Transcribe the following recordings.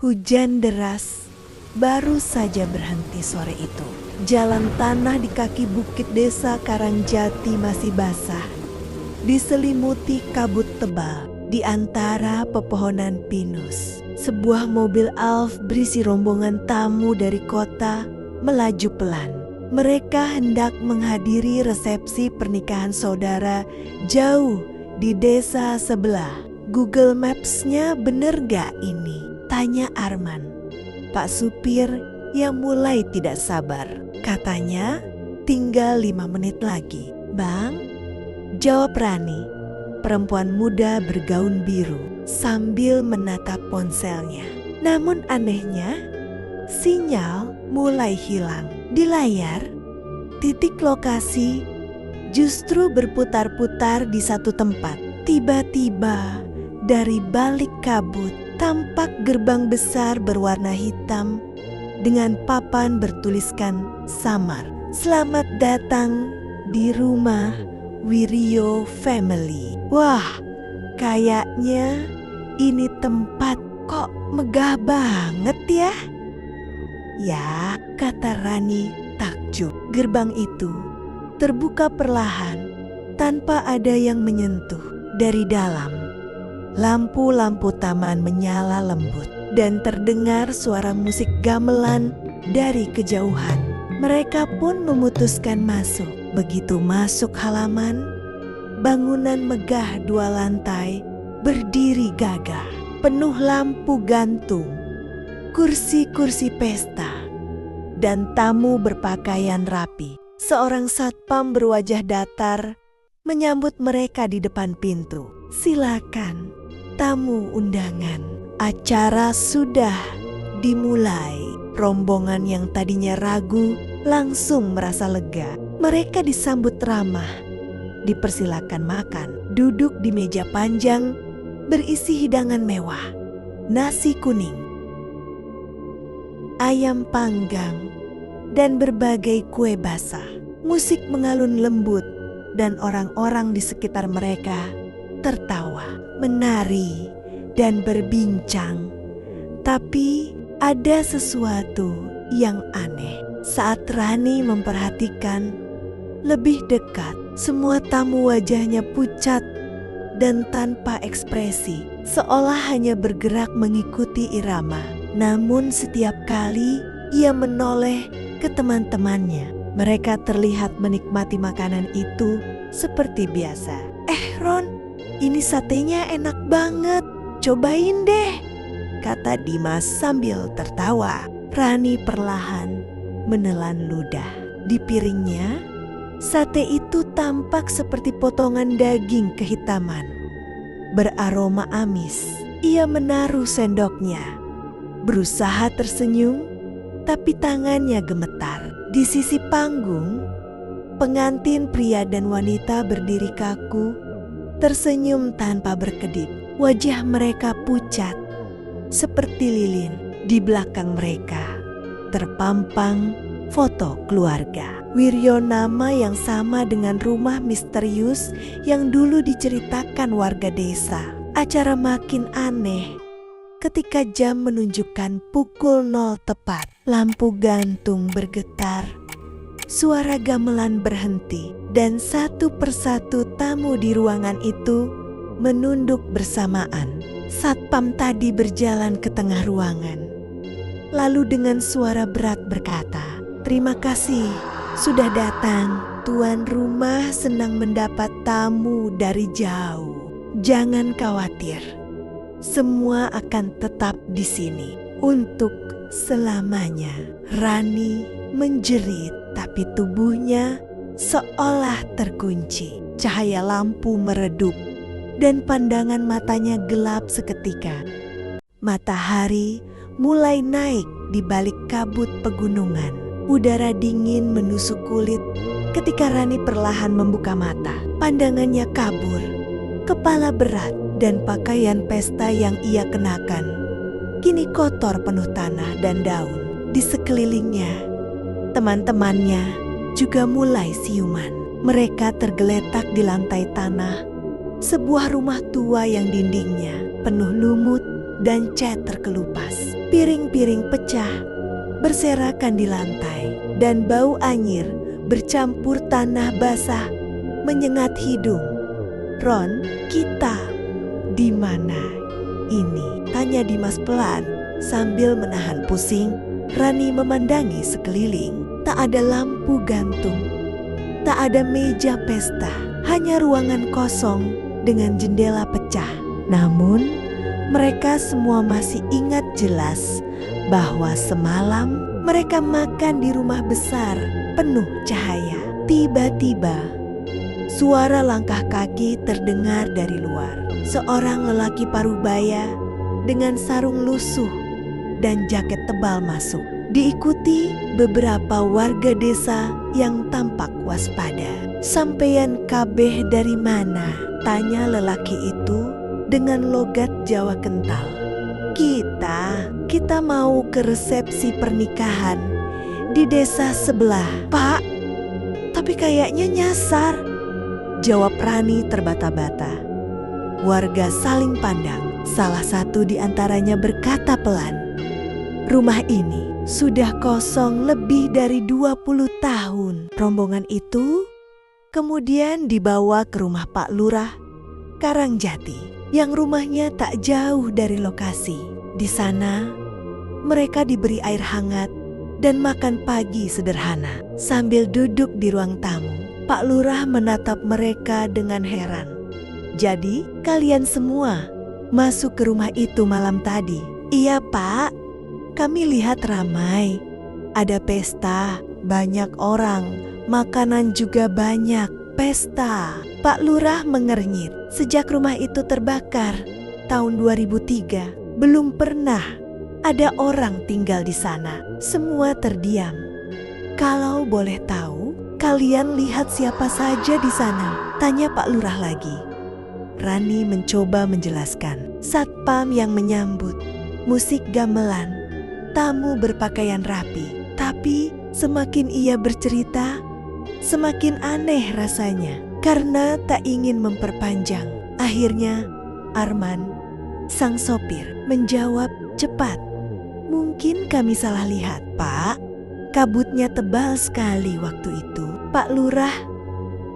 Hujan deras baru saja berhenti sore itu. Jalan tanah di kaki bukit desa Karangjati masih basah, diselimuti kabut tebal. Di antara pepohonan pinus, sebuah mobil Alf berisi rombongan tamu dari kota melaju pelan. Mereka hendak menghadiri resepsi pernikahan saudara jauh di desa sebelah. Google Maps-nya bener gak ini? Tanya Arman, Pak supir yang mulai tidak sabar. Katanya tinggal 5 menit lagi. Bang, jawab Rani, perempuan muda bergaun biru, sambil menatap ponselnya. Namun anehnya, sinyal mulai hilang. Di layar, titik lokasi justru berputar-putar di satu tempat. Tiba-tiba, dari balik kabut, tampak gerbang besar berwarna hitam dengan papan bertuliskan samar. Selamat datang di rumah Wiryo Family. Wah, kayaknya ini tempat kok megah banget ya. Ya, kata Rani takjub. Gerbang itu terbuka perlahan tanpa ada yang menyentuh. Dari dalam, lampu-lampu taman menyala lembut dan terdengar suara musik gamelan dari kejauhan. Mereka pun memutuskan masuk. Begitu masuk halaman, bangunan megah 2 lantai berdiri gagah, penuh lampu gantung, kursi-kursi pesta, dan tamu berpakaian rapi. Seorang satpam berwajah datar menyambut mereka di depan pintu. Silakan, tamu undangan. Acara sudah dimulai. Rombongan yang tadinya ragu langsung merasa lega. Mereka disambut ramah, dipersilakan makan, duduk di meja panjang berisi hidangan mewah, nasi kuning, ayam panggang, dan berbagai kue basah. Musik mengalun lembut dan orang-orang di sekitar mereka tertawa, menari, dan berbincang. Tapi ada sesuatu yang aneh. Saat Rani memperhatikan lebih dekat, semua tamu wajahnya pucat dan tanpa ekspresi, seolah hanya bergerak mengikuti irama. Namun setiap kali ia menoleh ke teman-temannya, mereka terlihat menikmati makanan itu seperti biasa. Ron, ini satenya enak banget, cobain deh, kata Dimas sambil tertawa. Rani perlahan menelan ludah. Di piringnya, sate itu tampak seperti potongan daging kehitaman, beraroma amis. Ia menaruh sendoknya, berusaha tersenyum, tapi tangannya gemetar. Di sisi panggung, pengantin pria dan wanita berdiri kaku, tersenyum tanpa berkedip. Wajah mereka pucat, seperti lilin. Di belakang mereka terpampang foto keluarga. Wiryo, nama yang sama dengan rumah misterius yang dulu diceritakan warga desa. Acara makin aneh ketika jam menunjukkan pukul 0 tepat. Lampu gantung bergetar, suara gamelan berhenti, dan satu persatu tamu di ruangan itu menunduk bersamaan. Satpam tadi berjalan ke tengah ruangan, lalu dengan suara berat berkata, "Terima kasih sudah datang. Tuan rumah senang mendapat tamu dari jauh. Jangan khawatir, semua akan tetap di sini untuk selamanya." Rani menjerit, tapi tubuhnya seolah terkunci. Cahaya lampu meredup dan pandangan matanya gelap seketika. Matahari mulai naik di balik kabut pegunungan. Udara dingin menusuk kulit ketika Rani perlahan membuka mata. Pandangannya kabur, kepala berat, dan pakaian pesta yang ia kenakan kini kotor penuh tanah dan daun. Di sekelilingnya, teman-temannya juga mulai siuman. Mereka tergeletak di lantai tanah sebuah rumah tua yang dindingnya penuh lumut dan cat terkelupas. Piring-piring pecah, berserakan di lantai, dan bau anyir bercampur tanah basah menyengat hidung. "Ron, kita di mana ini?" tanya Dimas pelan sambil menahan pusing. Rani memandangi sekeliling. Tak ada lampu gantung, tak ada meja pesta, hanya ruangan kosong dengan jendela pecah. Namun, mereka semua masih ingat jelas bahwa semalam mereka makan di rumah besar penuh cahaya. Tiba-tiba, suara langkah kaki terdengar dari luar. Seorang lelaki parubaya dengan sarung lusuh dan jaket tebal masuk. Diikuti beberapa warga desa yang tampak waspada. "Sampeyan kabeh dari mana?" tanya lelaki itu dengan logat Jawa kental. Kita mau ke resepsi pernikahan di desa sebelah, Pak." "Tapi kayaknya nyasar," jawab Rani terbata-bata. Warga saling pandang. Salah satu di antaranya berkata pelan, "Rumah ini sudah kosong lebih dari 20 tahun. Rombongan itu kemudian dibawa ke rumah Pak Lurah Karangjati yang rumahnya tak jauh dari lokasi. Di sana mereka diberi air hangat dan makan pagi sederhana. Sambil duduk di ruang tamu, Pak Lurah menatap mereka dengan heran. "Jadi kalian semua masuk ke rumah itu malam tadi?" "Iya, Pak. Kami lihat ramai, ada pesta, banyak orang, makanan juga banyak." "Pesta?" Pak Lurah mengernyit. "Sejak rumah itu terbakar tahun 2003, belum pernah ada orang tinggal di sana." Semua terdiam. "Kalau boleh tahu, kalian lihat siapa saja di sana?" tanya Pak Lurah lagi. Rani mencoba menjelaskan. Satpam yang menyambut, musik gamelan, tamu berpakaian rapi. Tapi semakin ia bercerita, semakin aneh rasanya. Karena tak ingin memperpanjang, akhirnya Arman, sang sopir, menjawab cepat. "Mungkin kami salah lihat, Pak. Kabutnya tebal sekali waktu itu." Pak Lurah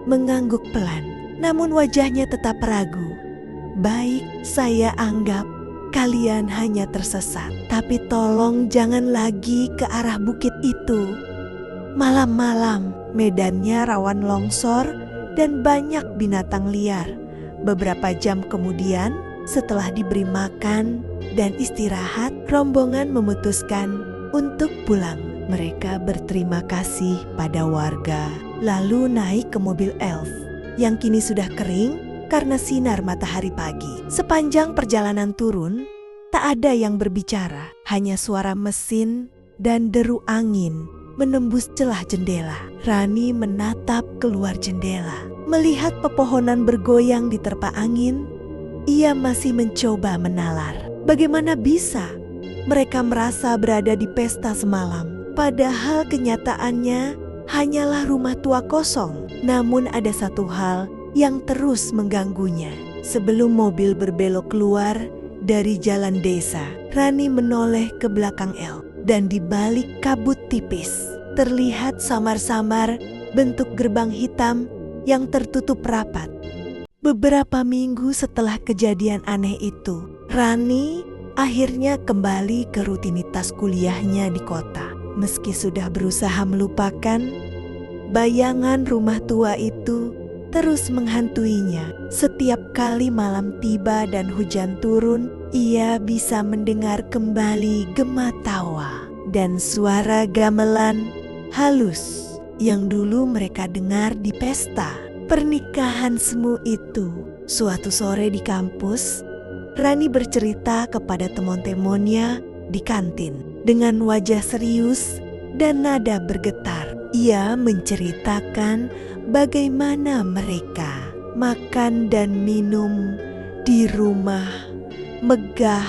mengangguk pelan, namun wajahnya tetap ragu. "Baik, saya anggap kalian hanya tersesat. Tapi tolong jangan lagi ke arah bukit itu. Malam-malam medannya rawan longsor dan banyak binatang liar." Beberapa jam kemudian, setelah diberi makan dan istirahat, rombongan memutuskan untuk pulang. Mereka berterima kasih pada warga, lalu naik ke mobil elf yang kini sudah kering karena sinar matahari pagi. Sepanjang perjalanan turun, tak ada yang berbicara, hanya suara mesin dan deru angin menembus celah jendela. Rani menatap keluar jendela, melihat pepohonan bergoyang diterpa angin. Ia masih mencoba menalar. Bagaimana bisa mereka merasa berada di pesta semalam, padahal kenyataannya hanyalah rumah tua kosong. Namun ada satu hal yang terus mengganggunya. Sebelum mobil berbelok keluar dari jalan desa, Rani menoleh ke belakang El, dan di balik kabut tipis terlihat samar-samar bentuk gerbang hitam yang tertutup rapat. Beberapa minggu setelah kejadian aneh itu, Rani akhirnya kembali ke rutinitas kuliahnya di kota. Meski sudah berusaha melupakan, bayangan rumah tua itu terus menghantuinya. Setiap kali malam tiba dan hujan turun, ia bisa mendengar kembali gema tawa dan suara gamelan halus yang dulu mereka dengar di pesta pernikahan semu itu. Suatu sore di kampus, Rani bercerita kepada teman-temannya di kantin. Dengan wajah serius dan nada bergetar, ia menceritakan bagaimana mereka makan dan minum di rumah megah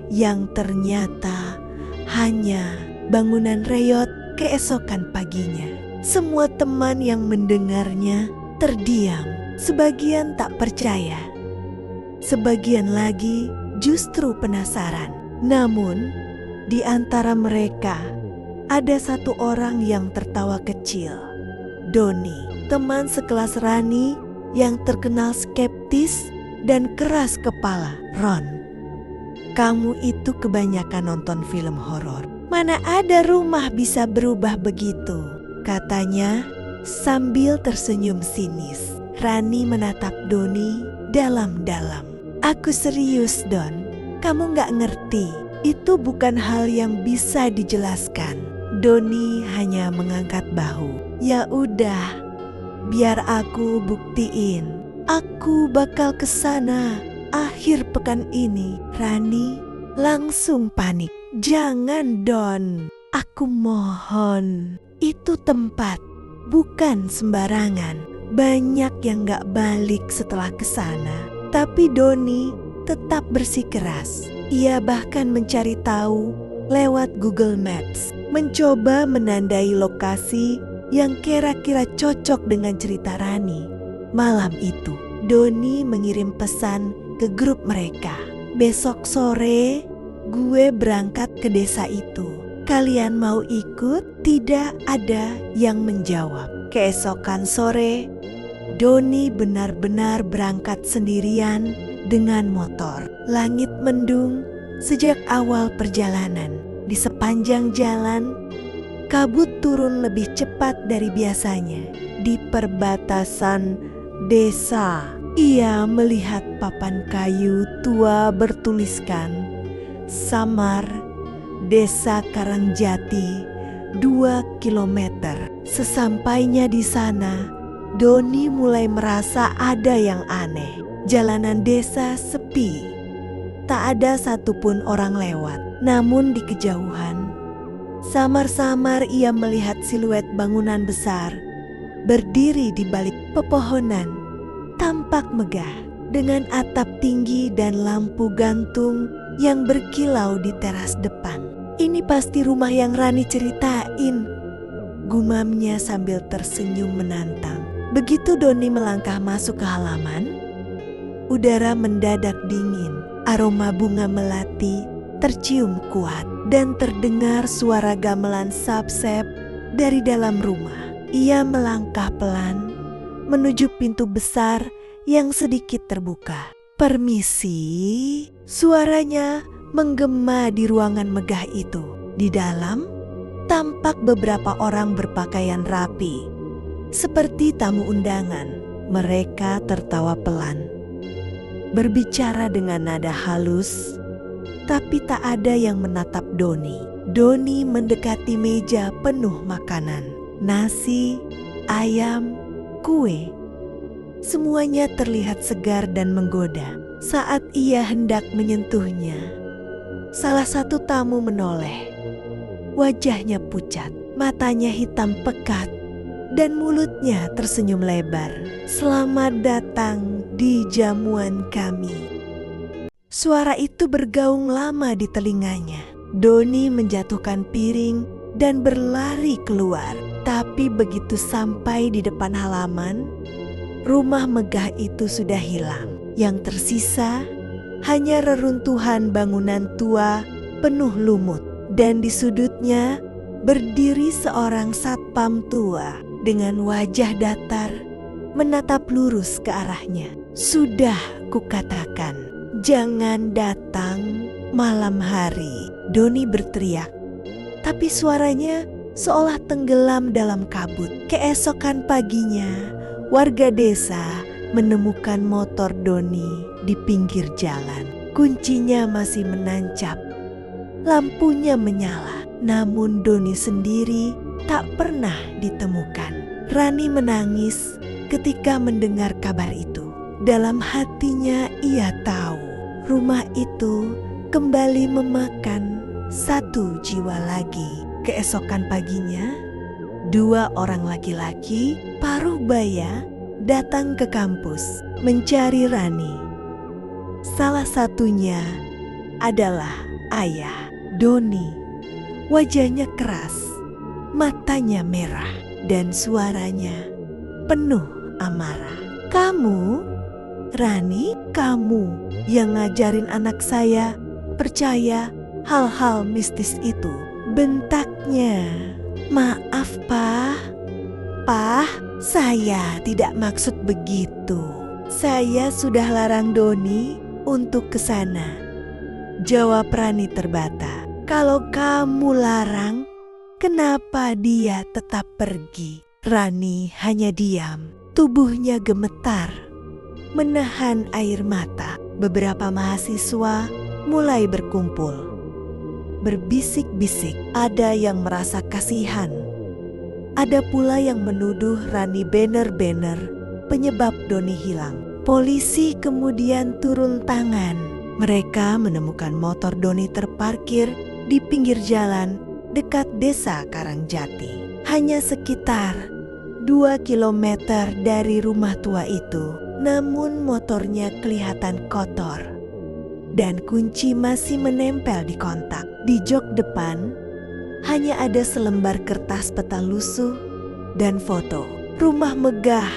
yang ternyata hanya bangunan reot. Keesokan paginya, semua teman yang mendengarnya terdiam. Sebagian tak percaya, sebagian lagi justru penasaran. Namun Di antara mereka, ada satu orang yang tertawa kecil. Doni, teman sekelas Rani yang terkenal skeptis dan keras kepala. Ron, kamu itu kebanyakan nonton film horor. Mana ada rumah bisa berubah begitu, katanya sambil tersenyum sinis. Rani menatap Doni dalam-dalam. Aku serius, Don. Kamu gak ngerti. Itu bukan hal yang bisa dijelaskan. Doni hanya mengangkat bahu. Ya udah, biar aku buktiin. Aku bakal kesana akhir pekan ini. Rani langsung panik. Jangan, Don. Aku mohon. Itu tempat bukan sembarangan. Banyak yang gak balik setelah kesana. Tapi Doni tetap bersikeras. Ia bahkan mencari tahu lewat Google Maps, mencoba menandai lokasi yang kira-kira cocok dengan cerita Rani. Malam itu, Doni mengirim pesan ke grup mereka. Besok sore, gue berangkat ke desa itu. Kalian mau ikut? Tidak ada yang menjawab. Keesokan sore, Doni benar-benar berangkat sendirian dengan motor. Langit mendung sejak awal perjalanan. Di sepanjang jalan, kabut turun lebih cepat dari biasanya. Di perbatasan desa, ia melihat papan kayu tua bertuliskan Samar, Desa Karangjati, 2 kilometer. Sesampainya di sana, Doni mulai merasa ada yang aneh. Jalanan desa sepi, tak ada satupun orang lewat. Namun di kejauhan, samar-samar ia melihat siluet bangunan besar berdiri di balik pepohonan. Tampak megah dengan atap tinggi dan lampu gantung yang berkilau di teras depan. Ini pasti rumah yang Rani ceritain, gumamnya sambil tersenyum menantang. Begitu Doni melangkah masuk ke halaman, udara mendadak dingin. Aroma bunga melati tercium kuat dan terdengar suara gamelan sapsep dari dalam rumah. Ia melangkah pelan menuju pintu besar yang sedikit terbuka. Permisi, suaranya menggema di ruangan megah itu. Di dalam, tampak beberapa orang berpakaian rapi, seperti tamu undangan. Mereka tertawa pelan, berbicara dengan nada halus, tapi tak ada yang menatap Doni. Doni mendekati meja penuh makanan, nasi, ayam, kue. Semuanya terlihat segar dan menggoda. Saat ia hendak menyentuhnya, salah satu tamu menoleh. Wajahnya pucat, matanya hitam pekat, dan mulutnya tersenyum lebar. Selamat datang di jamuan kami. Suara itu bergaung lama di telinganya. Doni menjatuhkan piring dan berlari keluar. Tapi begitu sampai di depan halaman, rumah megah itu sudah hilang. Yang tersisa hanya reruntuhan bangunan tua penuh lumut. Dan di sudutnya berdiri seorang satpam tua dengan wajah datar menatap lurus ke arahnya. Sudah kukatakan, jangan datang malam hari, Doni berteriak. Tapi suaranya seolah tenggelam dalam kabut. Keesokan paginya, warga desa menemukan motor Doni di pinggir jalan. Kuncinya masih menancap, lampunya menyala, namun Doni sendiri tak pernah ditemukan. Rani menangis ketika mendengar kabar itu. Dalam hatinya ia tahu rumah itu kembali memakan satu jiwa lagi. Keesokan paginya, 2 orang laki-laki paruh baya datang ke kampus mencari Rani. Salah satunya adalah ayah Doni. Wajahnya keras, matanya merah, dan suaranya penuh amarah. Kamu, Rani, kamu yang ngajarin anak saya percaya hal-hal mistis itu. Bentaknya, "Maaf, Pak, saya tidak maksud begitu. Saya sudah larang Doni untuk ke sana," jawab Rani terbata. "Kalau kamu larang, kenapa dia tetap pergi?" Rani hanya diam, tubuhnya gemetar, menahan air mata. Beberapa mahasiswa mulai berkumpul, berbisik-bisik. Ada yang merasa kasihan, ada pula yang menuduh Rani bener-bener penyebab Doni hilang. Polisi kemudian turun tangan. Mereka menemukan motor Doni terparkir di pinggir jalan dekat desa Karangjati. Hanya sekitar 2 kilometer dari rumah tua itu. Namun motornya kelihatan kotor dan kunci masih menempel di kontak. Di jok depan hanya ada selembar kertas peta lusuh dan foto rumah megah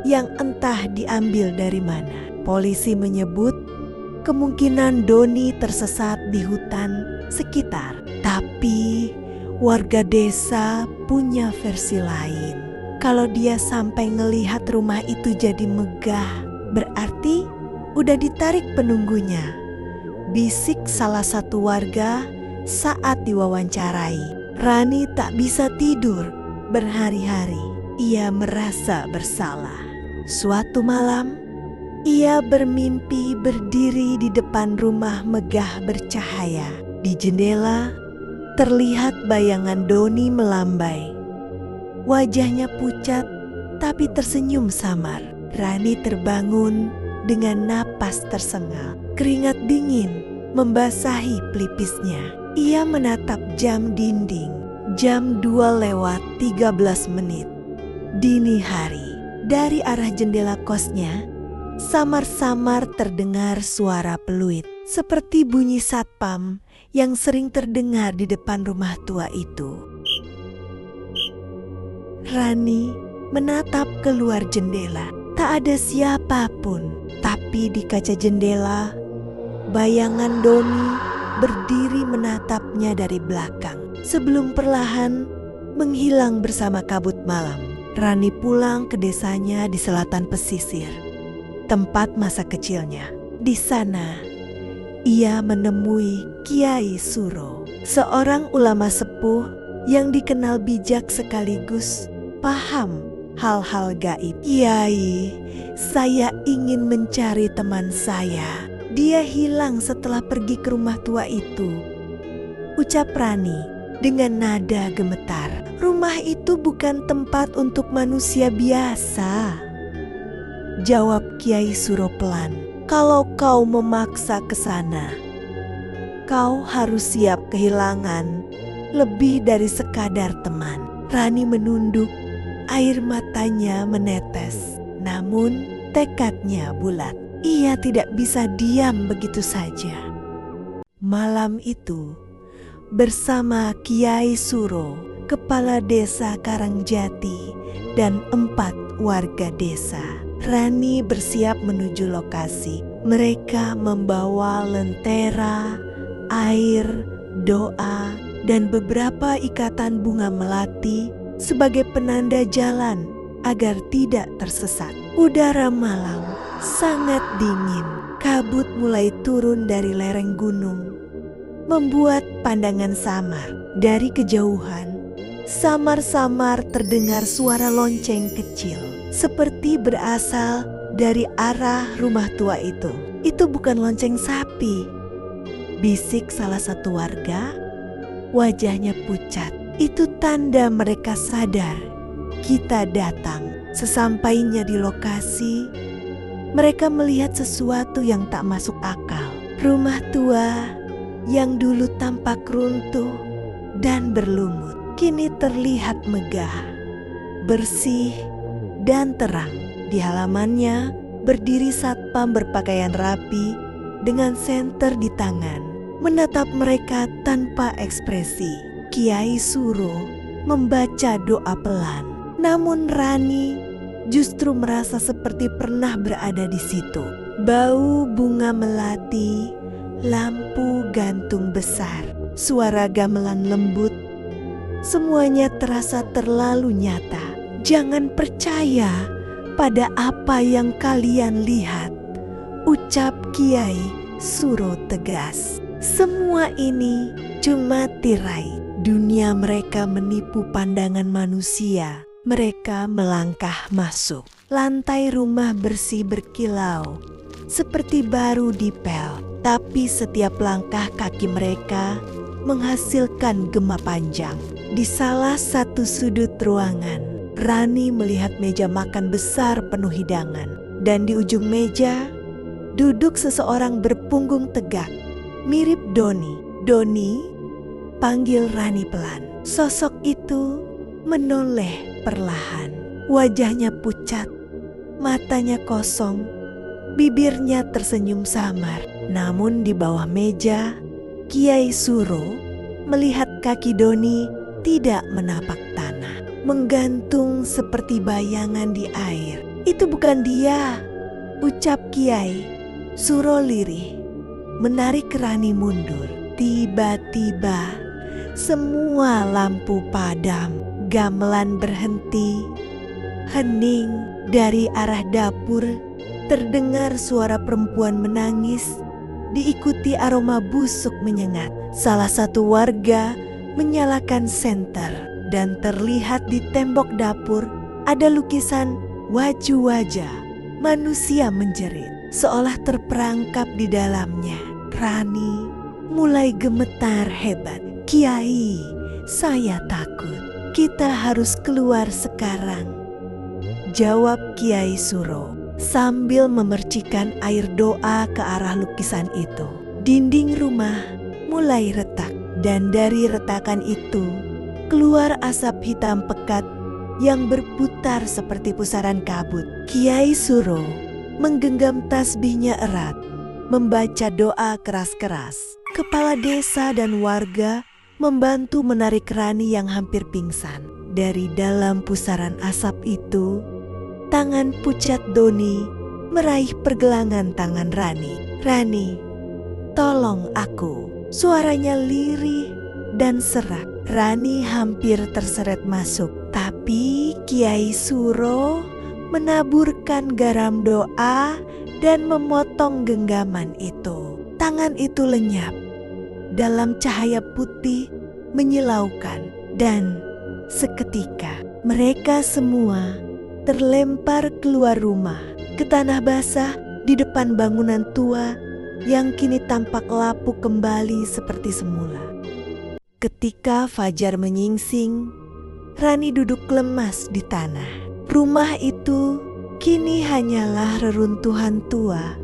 yang entah diambil dari mana. Polisi menyebut kemungkinan Doni tersesat di hutan sekitar. Tapi warga desa punya versi lain. Kalau dia sampai ngelihat rumah itu jadi megah, berarti udah ditarik penunggunya, bisik salah satu warga saat diwawancarai. Rani tak bisa tidur berhari-hari. Ia merasa bersalah. Suatu malam, ia bermimpi berdiri di depan rumah megah bercahaya. Di jendela, terlihat bayangan Doni melambai. Wajahnya pucat tapi tersenyum samar. Rani terbangun dengan napas tersengal. Keringat dingin membasahi pelipisnya. Ia menatap jam dinding. Jam 2:13. Dini hari. Dari arah jendela kosnya, samar-samar terdengar suara peluit. Seperti bunyi satpam yang sering terdengar di depan rumah tua itu. Rani menatap keluar jendela. Tak ada siapapun, tapi di kaca jendela, bayangan Doni berdiri menatapnya dari belakang sebelum perlahan menghilang bersama kabut malam. Rani pulang ke desanya di selatan pesisir, tempat masa kecilnya. Di sana, ia menemui Kiai Suro, seorang ulama sepuh yang dikenal bijak sekaligus paham hal-hal gaib. "Kiai, saya ingin mencari teman saya. Dia hilang setelah pergi ke rumah tua itu," ucap Rani dengan nada gemetar. "Rumah itu bukan tempat untuk manusia biasa," jawab Kiai Suro pelan. "Kalau kau memaksa ke sana, kau harus siap kehilangan lebih dari sekadar teman." Rani menunduk, air matanya menetes, namun tekadnya bulat. Ia tidak bisa diam begitu saja. Malam itu, bersama Kiai Suro, kepala desa Karangjati, dan 4 warga desa, Rani bersiap menuju lokasi. Mereka membawa lentera, air, doa, dan beberapa ikatan bunga melati sebagai penanda jalan agar tidak tersesat. Udara malam sangat dingin. Kabut mulai turun dari lereng gunung, membuat pandangan samar. Dari kejauhan, samar-samar terdengar suara lonceng kecil, seperti berasal dari arah rumah tua itu. "Itu bukan lonceng sapi," bisik salah satu warga. Wajahnya pucat. "Itu tanda mereka sadar kita datang." Sesampainya di lokasi, mereka melihat sesuatu yang tak masuk akal. Rumah tua yang dulu tampak runtuh dan berlumut, kini terlihat megah, bersih, dan terang. Di halamannya berdiri satpam berpakaian rapi dengan senter di tangan, menatap mereka tanpa ekspresi. Kiai Suro membaca doa pelan. Namun Rani justru merasa seperti pernah berada di situ. Bau bunga melati, lampu gantung besar, suara gamelan lembut. Semuanya terasa terlalu nyata. "Jangan percaya pada apa yang kalian lihat," ucap Kiai Suro tegas. "Semua ini cuma tirai. Dunia mereka menipu pandangan manusia." Mereka melangkah masuk. Lantai rumah bersih berkilau, seperti baru dipel. Tapi setiap langkah kaki mereka menghasilkan gema panjang. Di salah satu sudut ruangan, Rani melihat meja makan besar penuh hidangan. Dan di ujung meja, duduk seseorang berpunggung tegak, mirip Doni. "Doni," panggil Rani pelan. Sosok itu menoleh perlahan. Wajahnya pucat, matanya kosong, bibirnya tersenyum samar. Namun di bawah meja, Kiai Suro melihat kaki Doni tidak menapak tanah, menggantung seperti bayangan di air. "Itu bukan dia," ucap Kiai Suro lirih, menarik Rani mundur. Tiba-tiba semua lampu padam, gamelan berhenti, hening. Dari arah dapur terdengar suara perempuan menangis, diikuti aroma busuk menyengat. Salah satu warga menyalakan senter dan terlihat di tembok dapur ada lukisan wajah manusia menjerit, seolah terperangkap di dalamnya. Rani mulai gemetar hebat. "Kiai, saya takut. Kita harus keluar sekarang," jawab Kiai Suro sambil memercikan air doa ke arah lukisan itu. Dinding rumah mulai retak, dan dari retakan itu keluar asap hitam pekat yang berputar seperti pusaran kabut. Kiai Suro menggenggam tasbihnya erat, membaca doa keras-keras. Kepala desa dan warga membantu menarik Rani yang hampir pingsan. Dari dalam pusaran asap itu, tangan pucat Doni meraih pergelangan tangan Rani. "Rani, tolong aku." Suaranya lirih dan serak. Rani hampir terseret masuk, tapi Kiai Suro menaburkan garam doa dan memotong genggaman itu. Tangan itu lenyap dalam cahaya putih menyilaukan, dan seketika mereka semua terlempar keluar rumah ke tanah basah di depan bangunan tua yang kini tampak lapuk kembali seperti semula. Ketika fajar menyingsing, Rani duduk lemas di tanah. Rumah itu kini hanyalah reruntuhan tua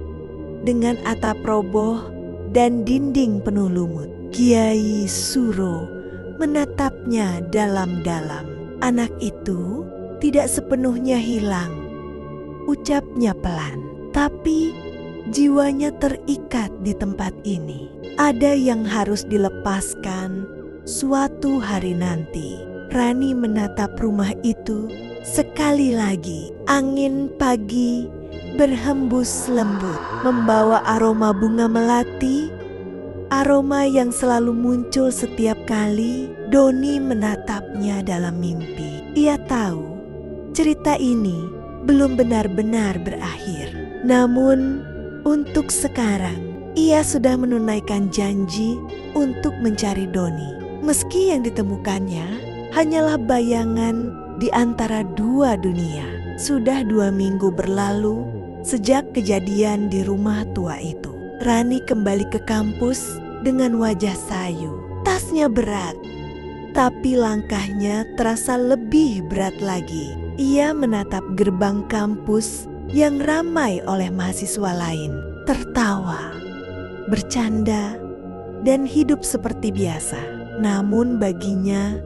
dengan atap roboh dan dinding penuh lumut. Kiai Suro menatapnya dalam-dalam. "Anak itu tidak sepenuhnya hilang," ucapnya pelan, "tapi jiwanya terikat di tempat ini. Ada yang harus dilepaskan suatu hari nanti." Rani menatap rumah itu sekali lagi. Angin pagi berhembus lembut, membawa aroma bunga melati, aroma yang selalu muncul setiap kali Doni menatapnya dalam mimpi. Ia tahu cerita ini belum benar-benar berakhir. Namun untuk sekarang ia sudah menunaikan janji untuk mencari Doni. Meski yang ditemukannya hanyalah bayangan di antara dua dunia. Sudah 2 minggu berlalu sejak kejadian di rumah tua itu. Rani kembali ke kampus dengan wajah sayu. Tasnya berat, tapi langkahnya terasa lebih berat lagi. Ia menatap gerbang kampus yang ramai oleh mahasiswa lain, tertawa, bercanda, dan hidup seperti biasa. Namun baginya,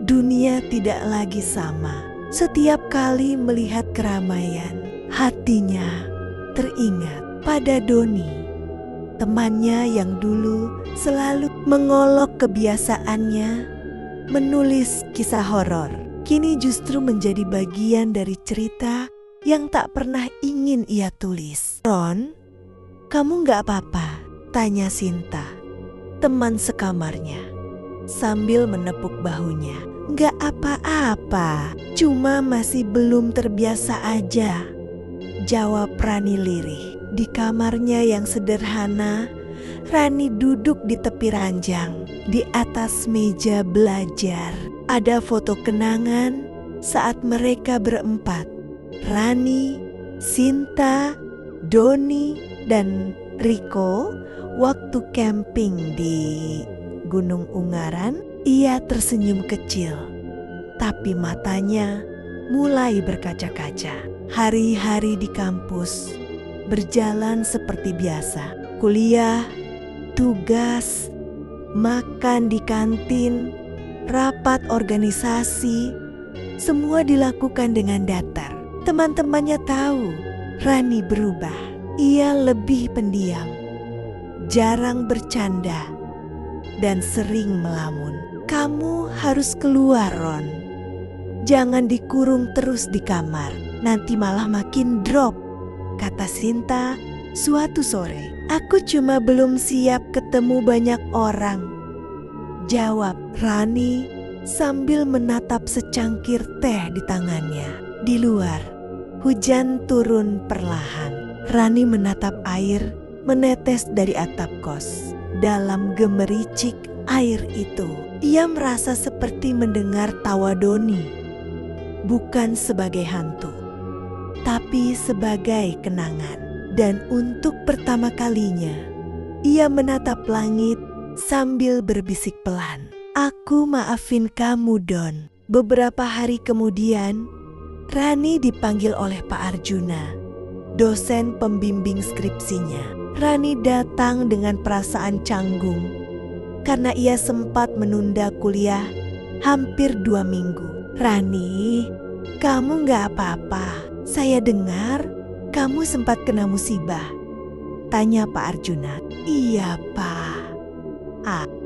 dunia tidak lagi sama. Setiap kali melihat keramaian, hatinya teringat pada Doni, temannya yang dulu selalu mengolok kebiasaannya menulis kisah horor. Kini justru menjadi bagian dari cerita yang tak pernah ingin ia tulis. "Ron, kamu gak apa-apa?" tanya Sinta. teman sekamarnya, sambil menepuk bahunya. "Nggak apa-apa, cuma masih belum terbiasa aja," jawab Rani lirih. Di kamarnya yang sederhana, Rani duduk di tepi ranjang. Di atas meja belajar ada foto kenangan saat mereka berempat. Rani, Sinta, Doni, dan Riko waktu camping di Gunung Ungaran. Ia tersenyum kecil, tapi matanya mulai berkaca-kaca. Hari-hari di kampus berjalan seperti biasa. Kuliah, tugas, makan di kantin, rapat organisasi, semua dilakukan dengan datar. Teman-temannya tahu Rani berubah. Ia lebih pendiam, jarang bercanda, dan sering melamun. "Kamu harus keluar, Ron. Jangan dikurung terus di kamar, nanti malah makin drop," kata Sinta suatu sore. "Aku cuma belum siap ketemu banyak orang," jawab Rani sambil menatap secangkir teh di tangannya. Di luar, hujan turun perlahan. Rani menatap air menetes dari atap kos. Dalam gemericik air itu, ia merasa seperti mendengar tawa Doni. Bukan sebagai hantu, tapi sebagai kenangan. Dan untuk pertama kalinya, ia menatap langit sambil berbisik pelan, "Aku maafin kamu, Don." Beberapa hari kemudian, Rani dipanggil oleh Pak Arjuna, dosen pembimbing skripsinya. Rani datang dengan perasaan canggung karena ia sempat menunda kuliah hampir 2 minggu. "Rani, kamu gak apa-apa? Saya dengar kamu sempat kena musibah," tanya Pak Arjuna. "Iya, Pak.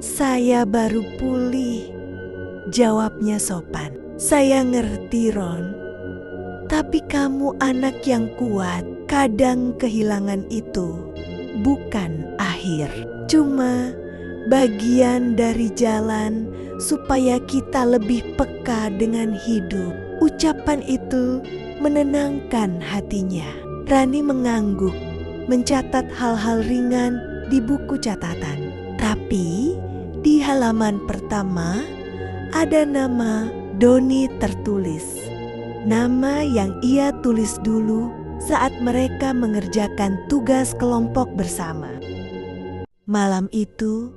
Saya baru pulih," jawabnya sopan. "Saya ngerti, Ron. Tapi kamu anak yang kuat. Kadang kehilangan itu bukan akhir, cuma bagian dari jalan supaya kita lebih peka dengan hidup." Ucapan itu menenangkan hatinya. Rani mengangguk, mencatat hal-hal ringan di buku catatan. Tapi di halaman pertama ada nama Doni tertulis. Nama yang ia tulis dulu saat mereka mengerjakan tugas kelompok bersama. Malam itu,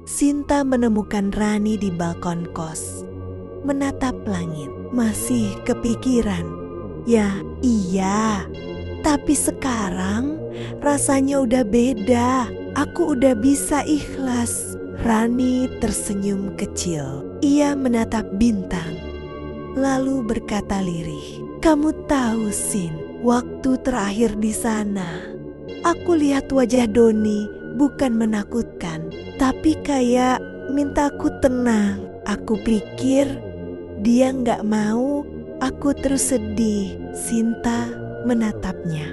Sinta menemukan Rani di balkon kos, menatap langit. "Masih kepikiran?" "Ya, iya. Tapi sekarang rasanya udah beda. Aku udah bisa ikhlas." Rani tersenyum kecil. Ia menatap bintang, lalu berkata lirih, "Kamu tahu, Sin, waktu terakhir di sana, aku lihat wajah Doni bukan menakutkan, tapi kayak mintaku tenang. Aku pikir dia nggak mau aku terus sedih." Sinta menatapnya,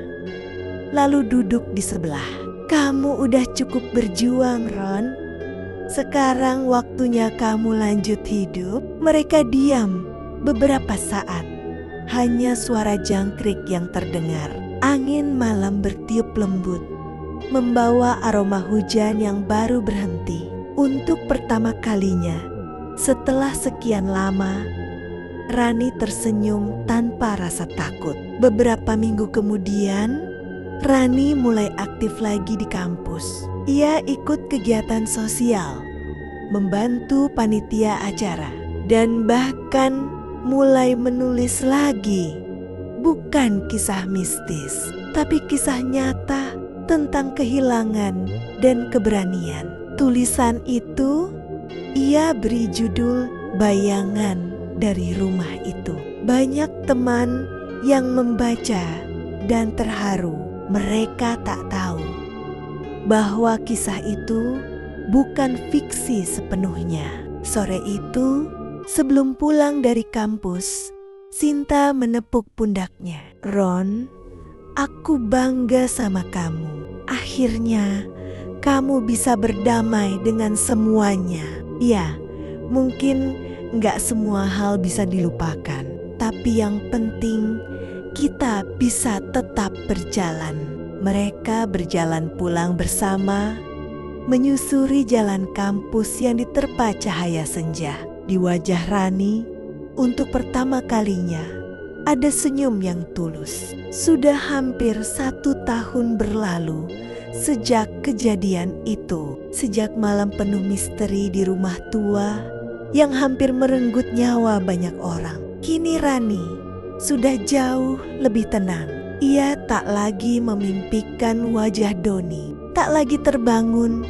lalu duduk di sebelah. "Kamu udah cukup berjuang, Ron. Sekarang waktunya kamu lanjut hidup." Mereka diam beberapa saat. Hanya suara jangkrik yang terdengar. Angin malam bertiup lembut, membawa aroma hujan yang baru berhenti. Untuk pertama kalinya setelah sekian lama, Rani tersenyum tanpa rasa takut. Beberapa minggu kemudian, Rani mulai aktif lagi di kampus. Ia ikut kegiatan sosial, membantu panitia acara, dan bahkan mulai menulis lagi. Bukan kisah mistis, tapi kisah nyata tentang kehilangan dan keberanian. Tulisan itu ia beri judul "Bayangan dari Rumah Itu." Banyak teman yang membaca dan terharu. Mereka tak tahu bahwa kisah itu bukan fiksi sepenuhnya. Sore itu, sebelum pulang dari kampus, Sinta menepuk pundaknya. "Ron, aku bangga sama kamu. Akhirnya kamu bisa berdamai dengan semuanya. Ya, mungkin nggak semua hal bisa dilupakan, tapi yang penting kita bisa tetap berjalan. Mereka berjalan pulang bersama, menyusuri jalan kampus yang diterpa cahaya senja. Di wajah Rani, untuk pertama kalinya, ada senyum yang tulus. Sudah hampir 1 tahun berlalu sejak kejadian itu. Sejak malam penuh misteri di rumah tua yang hampir merenggut nyawa banyak orang. Kini Rani sudah jauh lebih tenang. Ia tak lagi memimpikan wajah Doni, tak lagi terbangun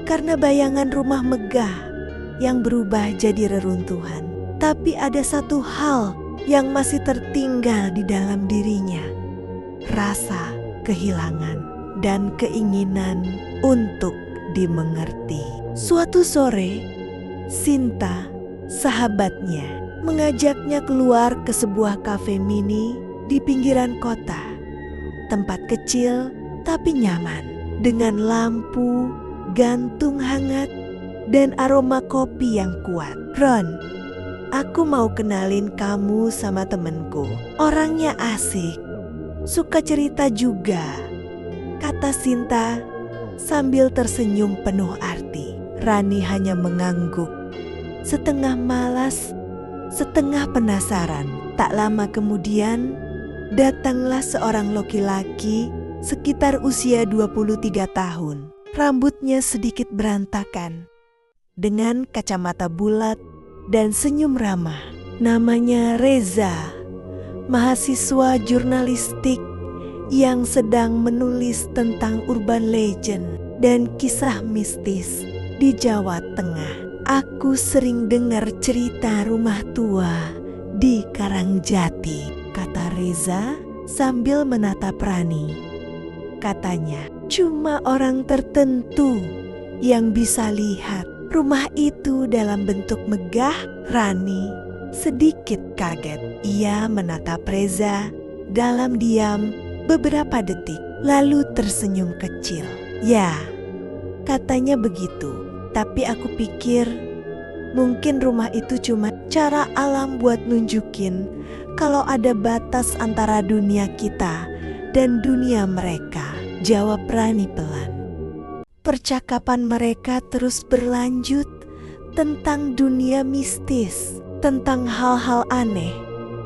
karena bayangan rumah megah yang berubah jadi reruntuhan. Tapi ada satu hal yang masih tertinggal di dalam dirinya, rasa kehilangan dan keinginan untuk dimengerti. Suatu sore, Sinta, sahabatnya, mengajaknya keluar ke sebuah kafe mini di pinggiran kota. Tempat kecil tapi nyaman, dengan lampu, gantung hangat, dan aroma kopi yang kuat. Ron, aku mau kenalin kamu sama temenku. Orangnya asik, suka cerita juga, kata Sinta sambil tersenyum penuh arti. Rani hanya mengangguk, setengah malas, setengah penasaran. Tak lama kemudian, datanglah seorang laki-laki sekitar usia 23 tahun. Rambutnya sedikit berantakan, dengan kacamata bulat dan senyum ramah. Namanya Reza, mahasiswa jurnalistik yang sedang menulis tentang urban legend dan kisah mistis di Jawa Tengah. Aku sering dengar cerita rumah tua di Karangjati, kata Reza sambil menatap Rani. Katanya, cuma orang tertentu yang bisa lihat rumah itu dalam bentuk megah. Rani sedikit kaget. Ia menatap Reza dalam diam beberapa detik, lalu tersenyum kecil. Ya, katanya begitu. Tapi aku pikir mungkin rumah itu cuma cara alam buat nunjukin kalau ada batas antara dunia kita dan dunia mereka, jawab Rani pelan. Percakapan mereka terus berlanjut tentang dunia mistis, tentang hal-hal aneh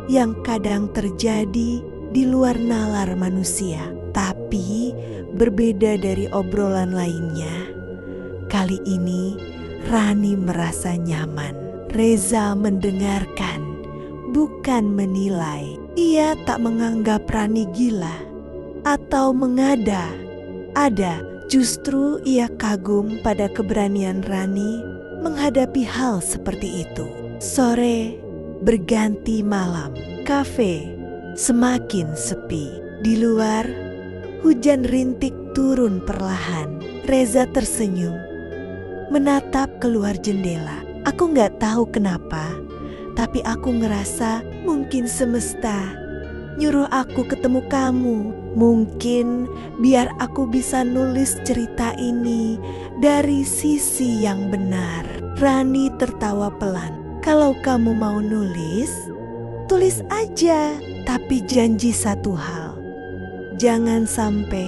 yang kadang terjadi di luar nalar manusia. Tapi berbeda dari obrolan lainnya, kali ini Rani merasa nyaman. Reza mendengarkan, bukan menilai. Ia tak menganggap Rani gila atau mengada. Justru ia kagum pada keberanian Rani menghadapi hal seperti itu. Sore berganti malam, kafe semakin sepi. Di luar, hujan rintik turun perlahan. Reza tersenyum, menatap keluar jendela. Aku gak tahu kenapa, tapi aku ngerasa mungkin semesta nyuruh aku ketemu kamu. Mungkin biar aku bisa nulis cerita ini dari sisi yang benar. Rani tertawa pelan. Kalau kamu mau nulis, tulis aja. Tapi janji satu hal, jangan sampai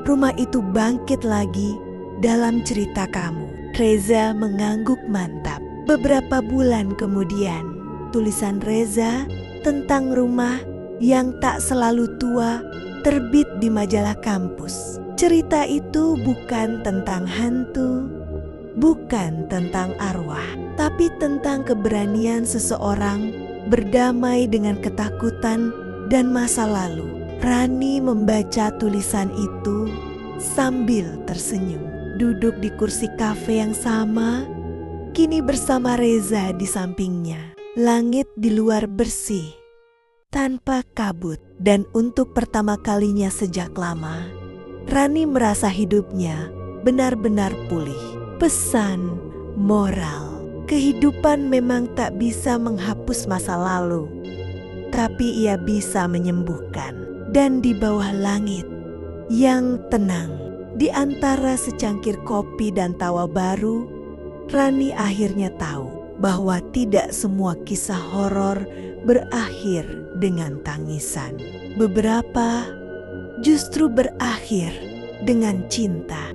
rumah itu bangkit lagi dalam cerita kamu. Reza mengangguk mantap. Beberapa bulan kemudian, tulisan Reza tentang rumah yang tak selalu tua terbit di majalah kampus. Cerita itu bukan tentang hantu, bukan tentang arwah, tapi tentang keberanian seseorang berdamai dengan ketakutan dan masa lalu. Rani membaca tulisan itu sambil tersenyum. Duduk di kursi kafe yang sama, kini bersama Reza di sampingnya. Langit di luar bersih, tanpa kabut, dan untuk pertama kalinya sejak lama, Rani merasa hidupnya benar-benar pulih. Pesan moral, kehidupan memang tak bisa menghapus masa lalu, tapi ia bisa menyembuhkan. Dan di bawah langit yang tenang, Di antara secangkir kopi dan tawa baru, Rani akhirnya tahu bahwa tidak semua kisah horor berakhir dengan tangisan. Beberapa justru berakhir dengan cinta.